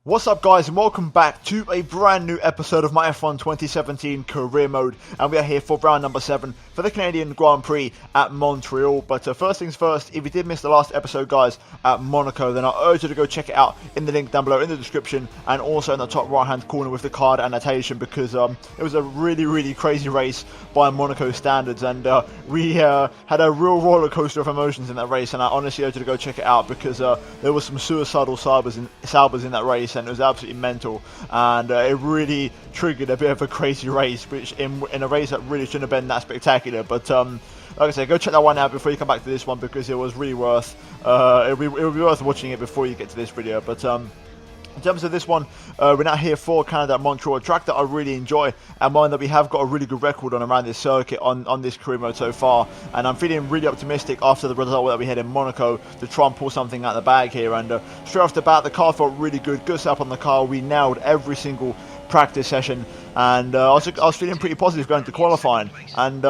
What's up guys, and welcome back to a brand new episode of my F1 2017 career mode, and we are here for round number 7 for the Canadian Grand Prix at Montreal. But first things first, if you did miss the last episode guys at Monaco, then I urge you to go check it out in the link down below in the description, and also in the top right hand corner with the card annotation, because it was a really crazy race by Monaco standards, and we had a real roller coaster of emotions in that race, and I honestly urge you to go check it out, because there was some suicidal Saubers in that race, and it was absolutely mental, and it really triggered a bit of a crazy race, which in a race that really shouldn't have been that spectacular. But like I said, go check that one out before you come back to this one, because it was really worth it will be worth watching it before you get to this video. But in terms of this one, we're now here for Canada at Montreal, a track that I really enjoy, and one that we have got a really good record on around this circuit on this career mode so far. And I'm feeling really optimistic after the result that we had in Monaco to try and pull something out of the bag here. And straight off the bat, the car felt really good setup on the car. We nailed every single practice session, and I was feeling pretty positive going to qualifying. And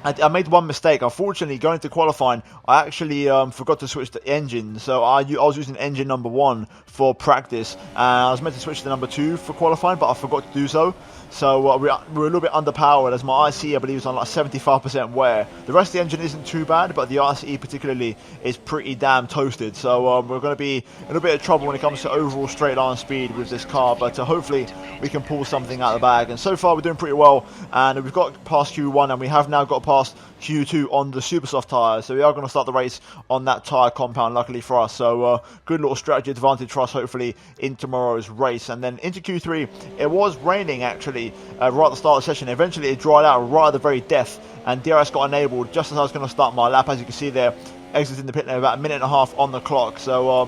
I made one mistake. Unfortunately, going into qualifying, I actually forgot to switch the engine. So I was using engine number 1 for practice, and I was meant to switch to number 2 for qualifying, but I forgot to do so. So we're a little bit underpowered, as my ICE, I believe, is on like 75% wear. The rest of the engine isn't too bad, but the ICE particularly is pretty damn toasted. So we're going to be in a little bit of trouble when it comes to overall straight line speed with this car, but hopefully we can pull something out of the bag. And so far we're doing pretty well, and we've got past Q1, and we have now got past Q2 on the super soft tyres, so we are going to start the race on that tyre compound, luckily for us. So good little strategy advantage for us, hopefully, in tomorrow's race. And then into Q3, it was raining actually right at the start of the session. Eventually it dried out right at the very death, and DRS got enabled just as I was going to start my lap. As you can see there, exiting the pit lane about a minute and a half on the clock. So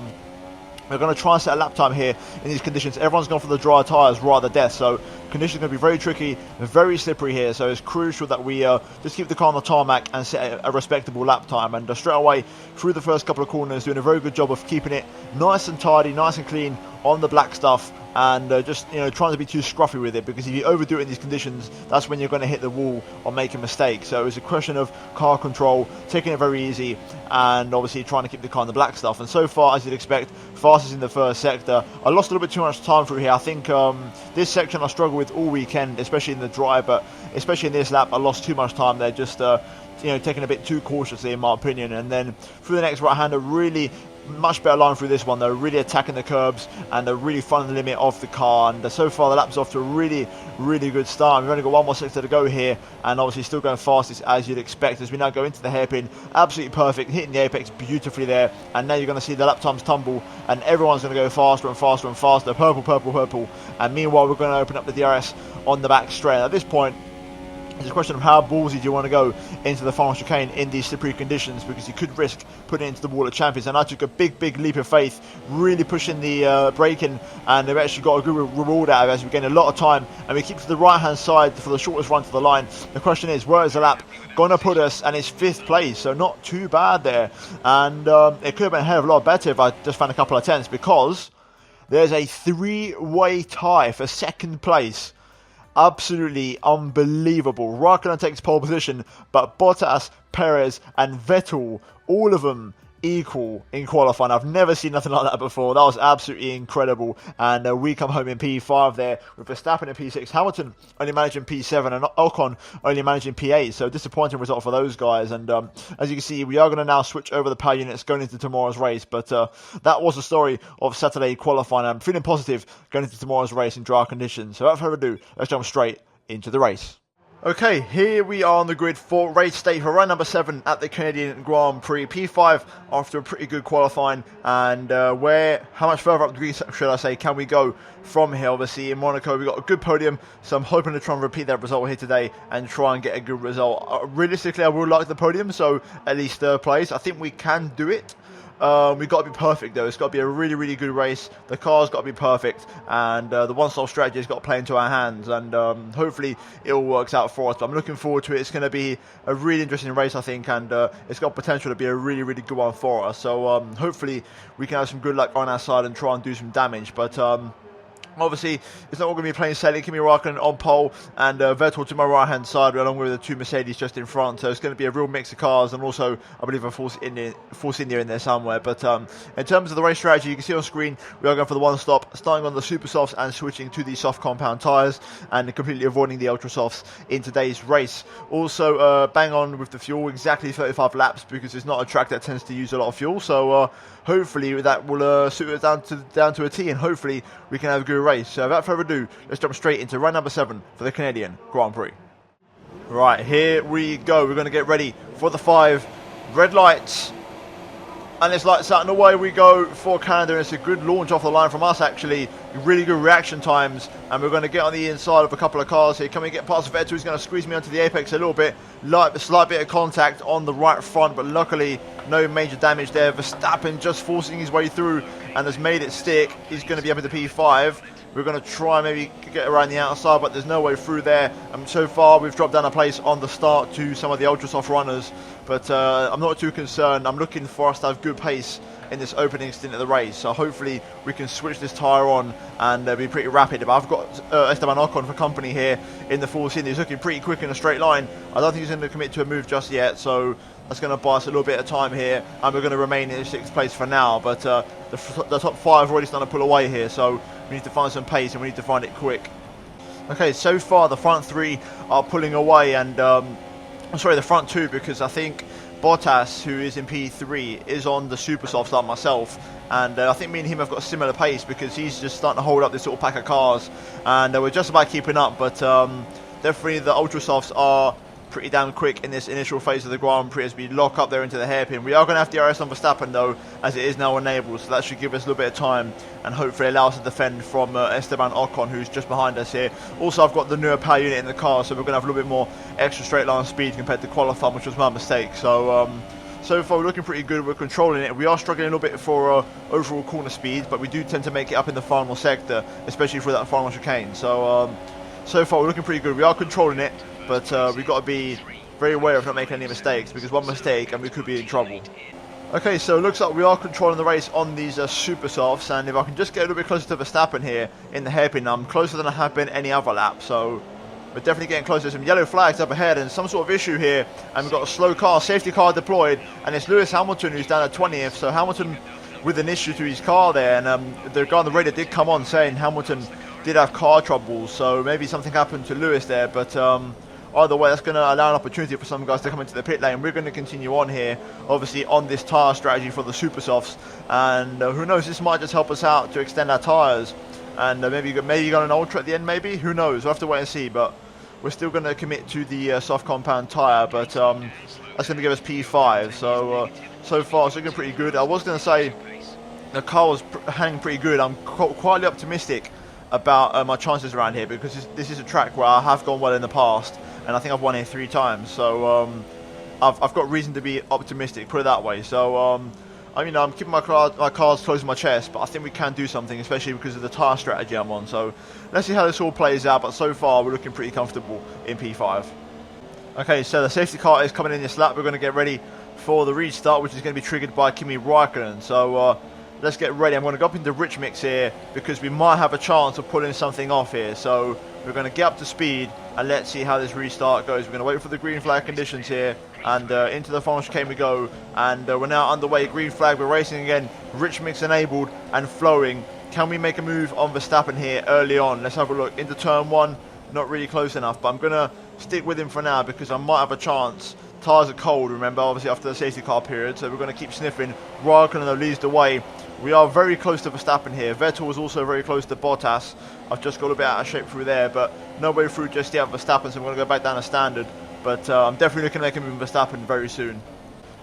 we're going to try and set a lap time here in these conditions. Everyone's gone for the dry tyres right at the death, so conditions are going to be very tricky, very slippery here. So it's crucial that we just keep the car on the tarmac and set a respectable lap time. And straight away through the first couple of corners, doing a very good job of keeping it nice and tidy, nice and clean on the black stuff, and just trying to be too scruffy with it, because if you overdo it in these conditions, that's when you're going to hit the wall or make a mistake. So it's a question of car control, taking it very easy, and obviously trying to keep the car on the black stuff. And so far, as you'd expect, fastest in the first sector. I lost a little bit too much time through here. I think this section I struggled with all weekend, especially in the dry, but especially in this lap I lost too much time there, just taking a bit too cautiously in my opinion. And then through the next right hander, really much better line through this one. They're really attacking the curbs, and they're really finding the limit of the car, and so far the lap's off to a really good start. We've only got one more sector to go here, and obviously still going fastest as you'd expect as we now go into the hairpin. Absolutely perfect, hitting the apex beautifully there, and now you're going to see the lap times tumble, and everyone's going to go faster and faster and faster. Purple, and meanwhile we're going to open up the DRS on the back straight. At this point, it's a question of how ballsy do you want to go into the final chicane in these slippery conditions, because you could risk putting it into the wall of champions. And I took a big leap of faith, really pushing the braking, and they've actually got a good reward out of it as we gain a lot of time, and we keep to the right hand side for the shortest run to the line. The question is, where is the lap going to put us? And it's 5th place, so not too bad there. And it could have been a hell of a lot better if I just found a couple of tenths, because there's a 3-way tie for 2nd place. Absolutely unbelievable. Raikkonen takes pole position, but Bottas, Perez and Vettel, all of them equal in qualifying. I've never seen nothing like that before. That was absolutely incredible. And we come home in P5 there, with Verstappen in P6, Hamilton only managing P7, and Ocon only managing P8. So disappointing result for those guys. And as you can see, we are going to now switch over the power units going into tomorrow's race. But that was the story of Saturday qualifying. I'm feeling positive going into tomorrow's race in dry conditions. So without further ado, let's jump straight into the race. Okay, here we are on the grid for race day for round number 7 at the Canadian Grand Prix. P5 after a pretty good qualifying, and how much further up the grid, should I say, can we go from here? Obviously in Monaco we got a good podium, so I'm hoping to try and repeat that result here today and try and get a good result. Realistically I would like the podium, so at least 3rd place. I think we can do it. We've got to be perfect though. It's got to be a really good race. The car's got to be perfect, and the one-stop strategy has got to play into our hands, and hopefully it all works out for us. But I'm looking forward to it. It's going to be a really interesting race, I think, and it's got potential to be a really good one for us. So hopefully we can have some good luck on our side and try and do some damage. But Obviously, it's not all going to be plain sailing. Kimi Räikkönen on pole and Vettel to my right-hand side, along with the 2 Mercedes just in front. So it's going to be a real mix of cars, and also, I believe, a Force India in there somewhere. But in terms of the race strategy, you can see on screen, we are going for the one stop, starting on the super softs and switching to the soft compound tyres, and completely avoiding the ultra softs in today's race. Also, bang on with the fuel, exactly 35 laps, because it's not a track that tends to use a lot of fuel. So hopefully that will suit us down to a T, and hopefully we can have a good race. So without further ado, let's jump straight into round number 7 for the Canadian Grand Prix. Right, here we go. We're going to get ready for the 5 red lights. And it's lights out and away we go for Canada. It's a good launch off the line from us, actually. Really good reaction times. And we're going to get on the inside of a couple of cars here. Can we get past Vettel? He's going to squeeze me onto the apex a little bit. A slight bit of contact on the right front, but luckily no major damage there. Verstappen just forcing his way through and has made it stick. He's going to be up at the P5. We're going to try maybe get around the outside, but there's no way through there. So far, we've dropped down a place on the start to some of the ultra soft runners, but I'm not too concerned. I'm looking for us to have good pace in this opening stint of the race, so hopefully we can switch this tyre on and be pretty rapid. But I've got Esteban Ocon for company here in the Force India. He's looking pretty quick in a straight line. I don't think he's going to commit to a move just yet, so that's going to buy us a little bit of time here, and we're going to remain in 6th place for now. But the top 5 are already starting to pull away here, so we need to find some pace and we need to find it quick. Okay, so far the front 3 are pulling away, and I'm sorry, the front 2, because I think Bottas, who is in P3, is on the super softs like myself, and I think me and him have got a similar pace because he's just starting to hold up this little pack of cars, and we're just about keeping up. But definitely the ultra softs are pretty damn quick in this initial phase of the Grand Prix as we lock up there into the hairpin. We are going to have DRS on Verstappen though, as it is now enabled, so that should give us a little bit of time and hopefully allow us to defend from Esteban Ocon, who's just behind us here. Also, I've got the newer power unit in the car, so we're going to have a little bit more extra straight line speed compared to qualifying, which was my mistake. So so far we're looking pretty good. We're controlling it. We are struggling a little bit for overall corner speed, but we do tend to make it up in the final sector, especially for that final chicane. So so far we're looking pretty good. We are controlling it, but we've got to be very aware of not making any mistakes, because one mistake and we could be in trouble. Okay, so it looks like we are controlling the race on these super softs, and if I can just get a little bit closer to Verstappen here in the hairpin, I'm closer than I have been any other lap, so we're definitely getting closer. Some yellow flags up ahead and some sort of issue here, and we've got a slow car, safety car deployed, and it's Lewis Hamilton who's down at 20th, so Hamilton with an issue to his car there, and the guy on the radio did come on saying Hamilton did have car troubles, so maybe something happened to Lewis there, but either way, that's going to allow an opportunity for some guys to come into the pit lane. We're going to continue on here, obviously on this tyre strategy for the super softs, and who knows, this might just help us out to extend our tyres, and maybe you got an ultra at the end, maybe, who knows, we'll have to wait and see. But we're still going to commit to the soft compound tyre, but that's going to give us P5, so so far it's looking pretty good. I was going to say the car was hanging pretty good. I'm quietly optimistic about my chances around here, because this is a track where I have gone well in the past, and I think I've won here 3 times, so I've got reason to be optimistic, put it that way. So I mean, I'm keeping my cards close to my chest, but I think we can do something, especially because of the tyre strategy I'm on. So let's see how this all plays out, but so far we're looking pretty comfortable in P5. Okay, so the safety car is coming in this lap. We're going to get ready for the restart, which is going to be triggered by Kimi Räikkönen. So let's get ready. I'm going to go up into rich mix here, because we might have a chance of pulling something off here. So we're going to get up to speed and let's see how this restart goes. We're going to wait for the green flag conditions here, and into the final chicane we go, and we're now underway. Green flag, we're racing again, rich mix enabled and flowing. Can we make a move on Verstappen here early on? Let's have a look. Into turn 1, not really close enough, but I'm going to stick with him for now because I might have a chance. Tyres are cold, remember, obviously after the safety car period, so we're going to keep sniffing. Räikkönen leads the way. We are very close to Verstappen here. Vettel was also very close to Bottas. I've just got a bit out of shape through there, but no way through just yet Verstappen, so I'm going to go back down to standard. But I'm definitely looking to make a move on Verstappen very soon.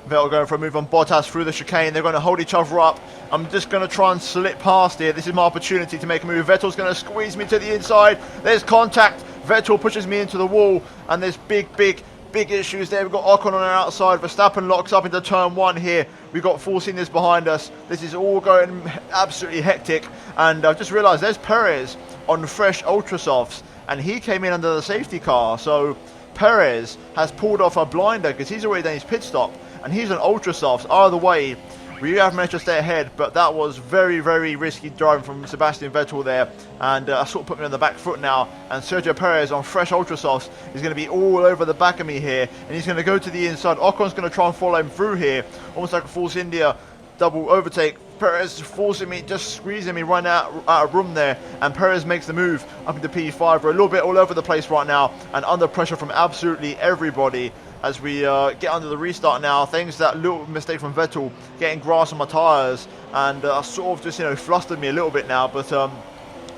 Vettel going for a move on Bottas through the chicane. They're going to hold each other up. I'm just going to try and slip past here. This is my opportunity to make a move. Vettel's going to squeeze me to the inside. There's contact. Vettel pushes me into the wall, and there's big issues there. We've got Ocon on our outside. Verstappen locks up into turn 1 here. We've got Force Indias behind us. This is all going absolutely hectic. And I've just realised there's Perez on fresh ultra softs, and he came in under the safety car. So Perez has pulled off a blinder because he's already done his pit stop, and he's on ultra softs. Either way, We have managed to stay ahead, but that was very, very risky driving from Sebastian Vettel there, and sort of put me on the back foot now. And Sergio Perez on fresh Ultra Softs is going to be all over the back of me here, and he's going to go to the inside. Ocon's going to try and follow him through here, almost like a Force India double overtake. Perez forcing me, just squeezing me right out of room there, and Perez makes the move up into P5. We're a little bit all over the place right now, and under pressure from absolutely everybody. As we get under the restart now, thanks to that little mistake from Vettel, getting grass on my tyres, and sort of just, flustered me a little bit now, but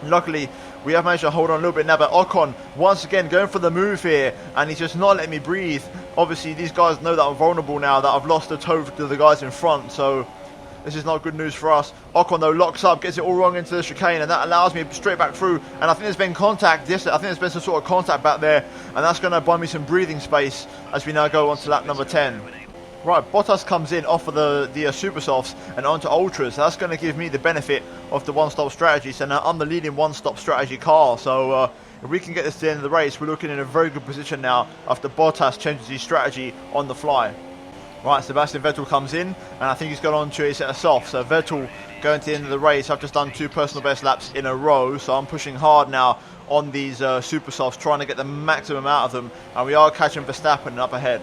luckily we have managed to hold on a little bit now. But Ocon, once again, going for the move here, and he's just not letting me breathe. Obviously, these guys know that I'm vulnerable now, that I've lost the toe to the guys in front, so this is not good news for us. Ocon, though, locks up, gets it all wrong into the chicane, and that allows me straight back through. And I think there's been contact. Yes, I think there's been some sort of contact back there, and that's going to buy me some breathing space as we now go on to lap number 10. Right, Bottas comes in off of the Super Softs and onto Ultras. So that's going to give me the benefit of the one-stop strategy. So now I'm the leading one-stop strategy car. So if we can get this to the end of the race, we're looking in a very good position now after Bottas changes his strategy on the fly. Right, Sebastian Vettel comes in, and I think he's got on to a set of softs. So Vettel going to the end of the race. I've just done 2 personal best laps in a row, so I'm pushing hard now on these Super Softs, trying to get the maximum out of them, and we are catching Verstappen up ahead.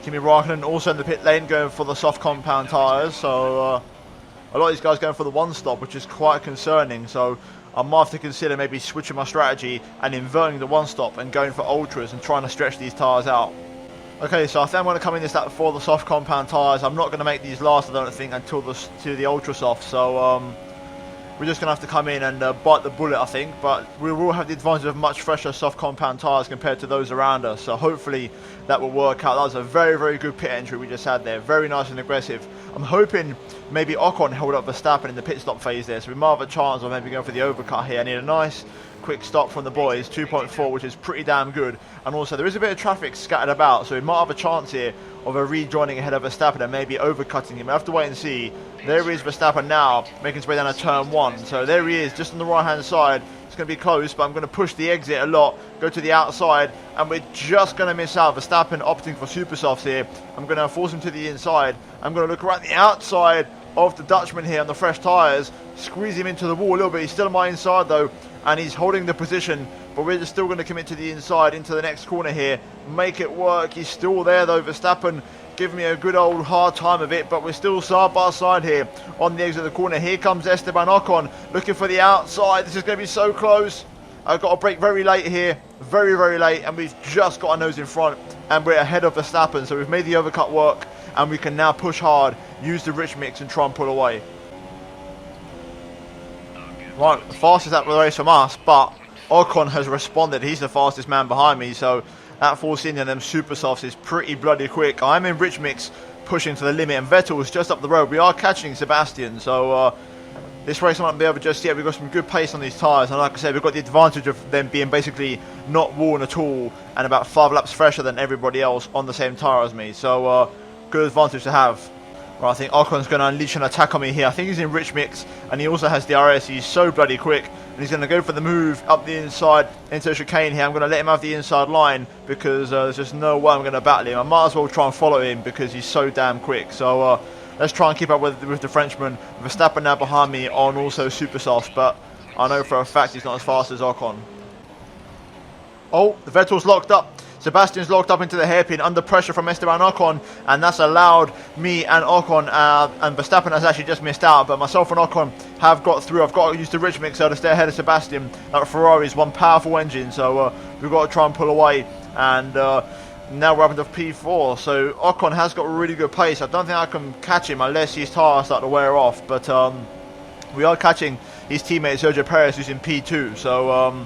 Kimi Raikkonen also in the pit lane going for the soft compound tyres, so a lot of these guys going for the one stop, which is quite concerning. So I might have to consider maybe switching my strategy and inverting the one stop and going for ultras and trying to stretch these tyres out. Okay, so I think I'm going to come in this lap for the soft compound tyres. I'm not going to make these last, I don't think, until the ultra soft. So we're just going to have to come in and bite the bullet, I think. But we will have the advantage of much fresher soft compound tyres compared to those around us. So hopefully that will work out. That was a very, very good pit entry we just had there. Very nice and aggressive. I'm hoping maybe Ocon held up Verstappen in the pit stop phase there. So we might have a chance of maybe going for the overcut here. I need a nice quick stop from the boys, 2.4, which is pretty damn good. And also there is a bit of traffic scattered about, so we might have a chance here of a rejoining ahead of Verstappen and maybe overcutting him. I have to wait and see. There is Verstappen now making his way down to turn 1. So there he is, just on the right hand side. It's going to be close, but I'm going to push the exit a lot, go to the outside, and we're just going to miss out. Verstappen opting for super softs here. I'm going to force him to the inside. I'm going to look right the outside of the Dutchman here on the fresh tyres, squeeze him into the wall a little bit. He's still on my inside though, and he's holding the position, but we're just still going to commit to the inside into the next corner here, make it work. He's still there though. Verstappen giving me a good old hard time of it, but we're still side by side here on the exit of the corner. Here comes Esteban Ocon looking for the outside. This is going to be so close. I've got to brake very late here, very, very late, and we've just got our nose in front, and we're ahead of Verstappen, so we've made the overcut work, and we can now push hard, use the rich mix, and try and pull away. Right, the fastest lap of the race from us, but Ocon has responded. He's the fastest man behind me, so that Force India and them super softs is pretty bloody quick. I'm in rich mix, pushing to the limit, and Vettel is just up the road. We are catching Sebastian, so this race I might be able just yet. We've got some good pace on these tyres, and like I said, we've got the advantage of them being basically not worn at all and about 5 laps fresher than everybody else on the same tyre as me. So good advantage to have. Right, I think Ocon's going to unleash an attack on me here. I think he's in rich mix, and he also has DRS. He's so bloody quick, and he's going to go for the move up the inside into the chicane here. I'm going to let him have the inside line because there's just no way I'm going to battle him. I might as well try and follow him because he's so damn quick. So let's try and keep up with the Frenchman. Verstappen now behind me on also super softs, but I know for a fact he's not as fast as Ocon. Oh, the Vettel's locked up. Sebastian's locked up into the hairpin under pressure from Esteban Ocon, and that's allowed me and Ocon, and Verstappen has actually just missed out, but myself and Ocon have got through. I've got to use the rich mixer to stay ahead of Sebastian. Ferrari's one powerful engine, so we've got to try and pull away, and now we're up into P4, so Ocon has got really good pace. I don't think I can catch him unless his tyres start to wear off, but we are catching his teammate Sergio Perez, who's in P2, so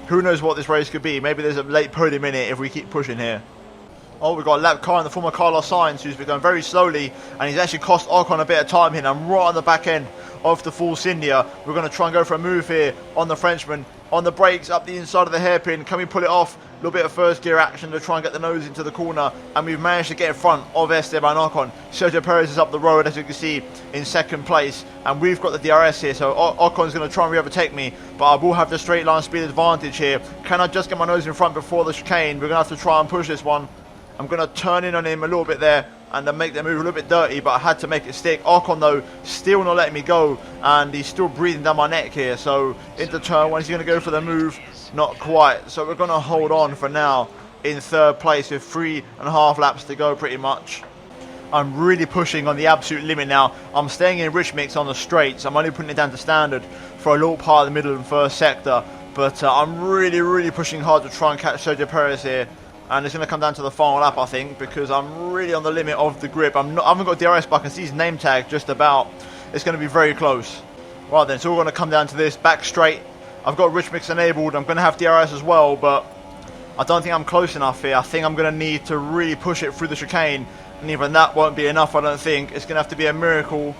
who knows what this race could be. Maybe there's a late podium in it if we keep pushing here. Oh, we've got a lap car in the form of Carlos Sainz, who's been going very slowly, and he's actually cost Ocon a bit of time here. And I'm right on the back end of the Force India. We're going to try and go for a move here on the Frenchman. On the brakes, up the inside of the hairpin. Can we pull it off? A little bit of first gear action to try and get the nose into the corner. And we've managed to get in front of Esteban Ocon. Sergio Perez is up the road, as you can see, in second place. And we've got the DRS here, so Ocon's going to try and re-overtake me. But I will have the straight line speed advantage here. Can I just get my nose in front before the chicane? We're going to have to try and push this one. I'm going to turn in on him a little bit there. and then make them move a little bit dirty, but I had to make it stick. Ocon though, still not letting me go, and he's still breathing down my neck here. So into turn 1, he's going to go for the move, not quite. So we're going to hold on for now in 3rd place with 3.5 laps to go pretty much. I'm really pushing on the absolute limit now. I'm staying in rich mix on the straights. I'm only putting it down to standard for a little part of the middle and first sector. But I'm really pushing hard to try and catch Sergio Perez here. And it's going to come down to the final lap, I think, because I'm really on the limit of the grip. I haven't got DRS, but I can see his name tag just about. It's going to be very close. Right then, so we're going to come down to this. Back straight. I've got rich mix enabled. I'm going to have DRS as well, but I don't think I'm close enough here. I think I'm going to need to really push it through the chicane. And even that won't be enough, I don't think. It's going to have to be a miracle.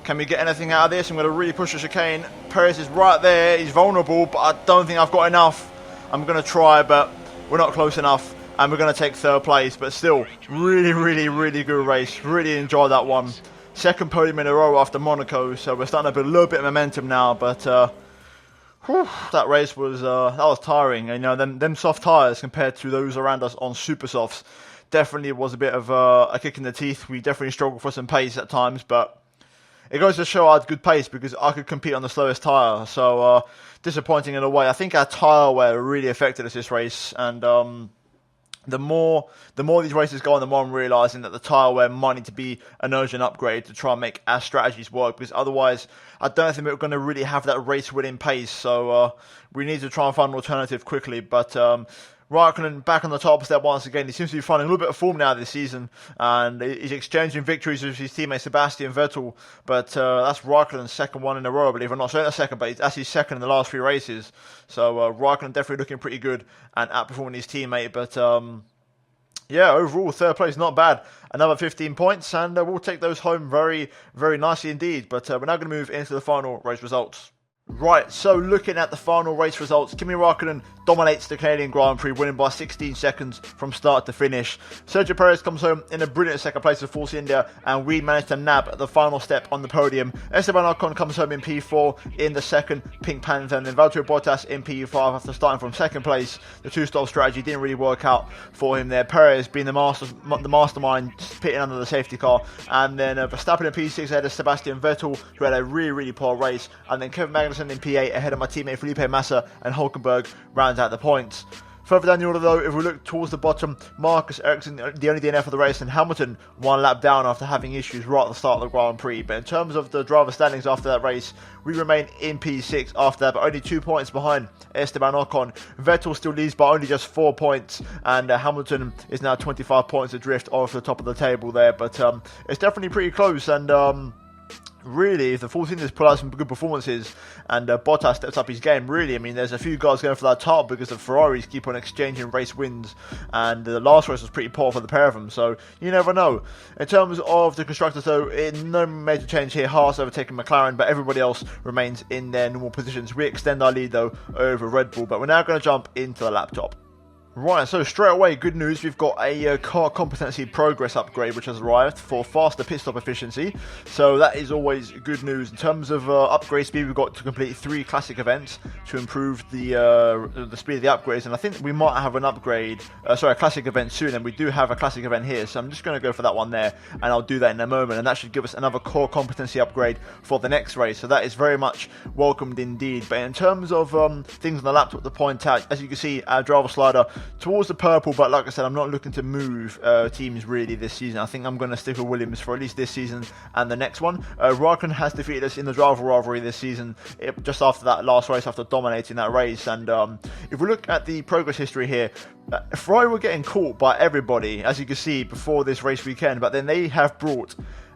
Can we get anything out of this? I'm going to really push the chicane. Perez is right there. He's vulnerable, but I don't think I've got enough. I'm going to try, but we're not close enough. And we're going to take 3rd place. But still, really good race. Really enjoyed that one. 2nd podium in a row after Monaco. So we're starting to build a little bit of momentum now. But that race was that was tiring. You know, them soft tyres compared to those around us on super softs definitely was a bit of a kick in the teeth. We definitely struggled for some pace at times, but it goes to show I had good pace because I could compete on the slowest tyre. So disappointing in a way. I think our tyre wear really affected us this race, and the more these races go on, the more I'm realising that the tyre wear might need to be an urgent upgrade to try and make our strategies work, because otherwise I don't think we're going to really have that race-winning pace. So we need to try and find an alternative quickly. But Raikkonen back on the top step once again. He seems to be finding a little bit of form now this season, and he's exchanging victories with his teammate Sebastian Vettel. But that's Raikkonen's 2nd one in a row, I believe. I'm not saying that's 2nd, but it's actually 2nd in the last 3 races. So Raikkonen definitely looking pretty good and outperforming his teammate. But yeah, overall 3rd place, not bad. Another 15 points, and we'll take those home very nicely indeed. But we're now going to move into the final race results. Right, so looking at the final race results, Kimi Raikkonen dominates the Canadian Grand Prix, winning by 16 seconds from start to finish. Sergio Perez comes home in a brilliant 2nd place with Force India, and we managed to nab the final step on the podium. Esteban Ocon comes home in P4 in the 2nd Pink Panther, and then Valtteri Bottas in P5 after starting from 2nd place. The 2-stop strategy didn't really work out for him there. Perez being the mastermind, pitting under the safety car, and then Verstappen in P6 ahead of Sebastian Vettel, who had a really poor race, and then Kevin Magnussen in P8 ahead of my teammate Felipe Massa, and Hulkenberg rounds out the points. Further down the order though, if we look towards the bottom, Marcus Ericsson, the only DNF of the race, and Hamilton 1 lap down after having issues right at the start of the Grand Prix. But in terms of the driver standings after that race, we remain in P6 after that, but only 2 points behind Esteban Ocon. Vettel still leads by only just 4 points, and Hamilton is now 25 points adrift off the top of the table there. But it's definitely pretty close, and really, if the Force Indians pull out some good performances and Bottas steps up his game, really, I mean, there's a few guys going for that top because the Ferraris keep on exchanging race wins, and the last race was pretty poor for the pair of them, so you never know. In terms of the constructors though, no major change here. Haas overtaking McLaren, but everybody else remains in their normal positions. We extend our lead though over Red Bull, but we're now going to jump into the laptop. Right, so straight away, good news, we've got a car competency progress upgrade which has arrived for faster pit stop efficiency, so that is always good news. In terms of upgrade speed, we've got to complete 3 classic events to improve the speed of the upgrades, and I think we might have an upgrade, a classic event soon, and we do have a classic event here, so I'm just going to go for that one there, and I'll do that in a moment, and that should give us another core competency upgrade for the next race, so that is very much welcomed indeed. But in terms of things on the laptop to point out, as you can see, our driver slider towards the purple, but like I said, I'm not looking to move teams really this season. I think I'm going to stick with Williams for at least this season and the next one. Raikkonen has defeated us in the driver rivalry this season, just after that last race, after dominating that race. And if we look at the progress history here, Ferrari were getting caught by everybody, as you can see, before this race weekend, but then they have brought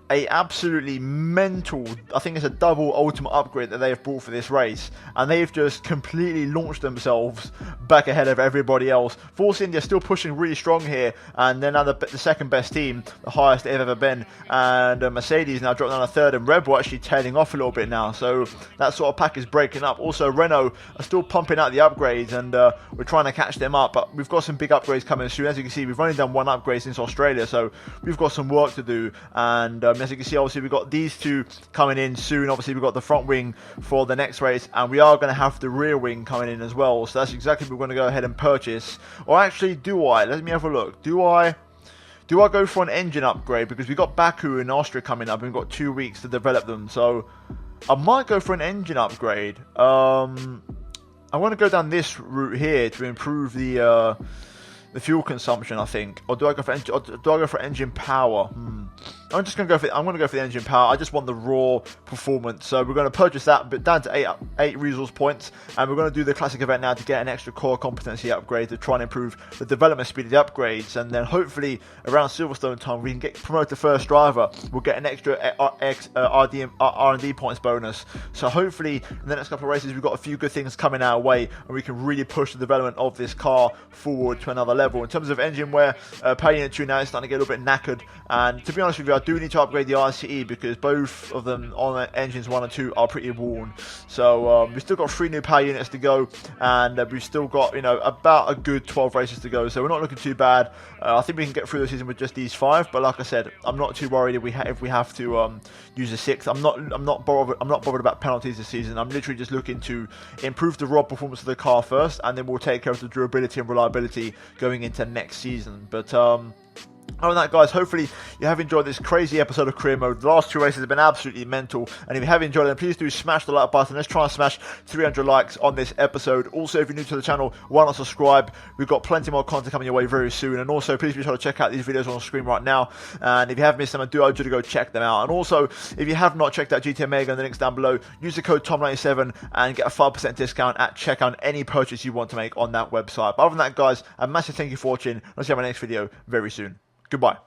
a absolutely mental, I think it's a double ultimate upgrade that they've brought for this race, and they've just completely launched themselves back ahead of everybody else. Force India still pushing really strong here, and they're now the second best team, the highest they've ever been, and Mercedes now dropped down a 3rd, and Red Bull actually tailing off a little bit now, so that sort of pack is breaking up. Also Renault are still pumping out the upgrades, and we're trying to catch them up, but we've got some big upgrades coming soon. As you can see, we've only done 1 upgrade since Australia, so we've got some work to do, and as you can see, obviously we've got these 2 coming in soon. Obviously we've got the front wing for the next race, and we are going to have the rear wing coming in as well, so that's exactly what we're going to go ahead and purchase. Or actually, do I? Let me have a look. Do I do I go for an engine upgrade? Because we've got Baku and Austria coming up and we've got 2 weeks to develop them. So I might go for an engine upgrade. I want to go down this route here to improve the fuel consumption, I think. Or do I go for engine power? I'm going to go for the engine power. I just want the raw performance. So we're going to purchase that, but down to 8 resource points, and we're going to do the classic event now to get an extra core competency upgrade to try and improve the development speed of the upgrades, and then hopefully around Silverstone time we can get promoted to first driver. We'll get an extra R&D points bonus. So hopefully in the next couple of races we've got a few good things coming our way, and we can really push the development of this car forward to another level. In terms of engine wear, power unit 2 now is starting to get a little bit knackered, and to be honest with you, I do need to upgrade the RCE because both of them on engines 1 and 2 are pretty worn. So we've still got 3 new power units to go, and we've still got, you know, about a good 12 races to go. So we're not looking too bad. I think we can get through the season with just these 5. But like I said, I'm not too worried if we have to use a 6th. I'm not bothered about penalties this season. I'm literally just looking to improve the raw performance of the car first, and then we'll take care of the durability and reliability going into next season. But other than that, guys, hopefully you have enjoyed this crazy episode of Career Mode. The last 2 races have been absolutely mental, and if you have enjoyed them, please do smash the like button. Let's try and smash 300 likes on this episode. Also, if you're new to the channel, why not subscribe? We've got plenty more content coming your way very soon, and also please be sure to check out these videos on the screen right now, and if you have missed them, I do urge you to go check them out. And also, if you have not checked out GT Mega, the link's down below. Use the code TOM97 and get a 5% discount at checkout on any purchase you want to make on that website. But other than that, guys, a massive thank you for watching. I'll see you in my next video very soon. Goodbye.